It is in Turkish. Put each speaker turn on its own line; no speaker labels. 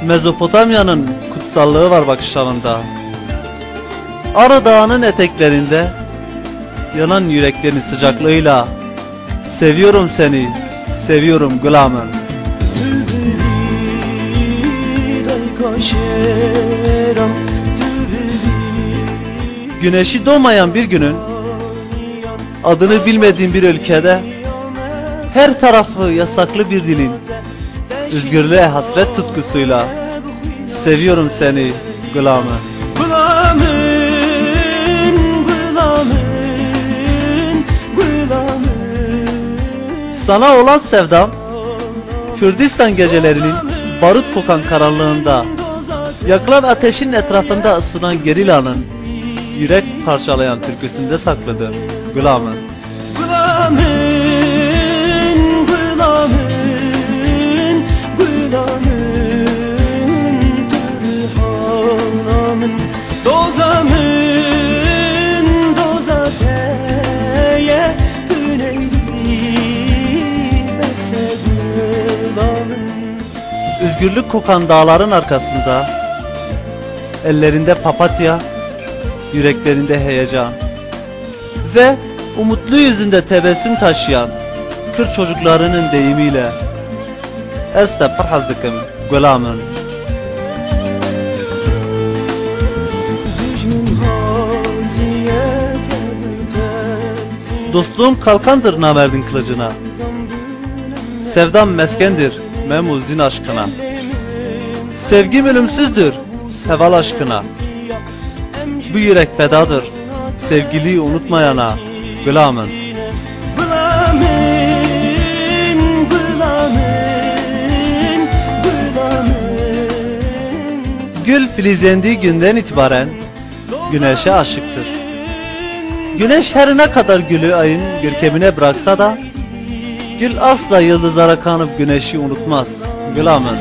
Mezopotamya'nın kutsallığı var bakışlarında. Ara Dağı'nın eteklerinde yanan yüreklerin sıcaklığıyla seviyorum seni, seviyorum gulamım. Güneşi doğmayan bir günün, adını bilmediğim bir ülkede, her tarafı yasaklı bir dilin, özgürlüğe hasret tutkusuyla seviyorum seni gulamım. Sana olan sevdam, Kürdistan gecelerinin barut kokan karanlığında, yakılan ateşin etrafında ısınan gerilanın yürek parçalayan türküsünde saklıdır gulamım. Özgürlük kokan dağların arkasında, ellerinde papatya, yüreklerinde heyecan ve umutlu yüzünde tebessüm taşıyan Kürt çocuklarının deyimiyle "Ez de parhazdıkım gulamın." Dostluğum kalkandır namerdin kılıcına, sevdam meskendir memuzin aşkına. Sevgim ölümsüzdür heval aşkına, bu yürek fedadır sevgiliyi unutmayana gulamın. Gül filizlendiği günden itibaren güneşe aşıktır. Güneş her ne kadar gülü ayın görkemine bıraksa da gül asla yıldızlara kanıp güneşi unutmaz gulamın.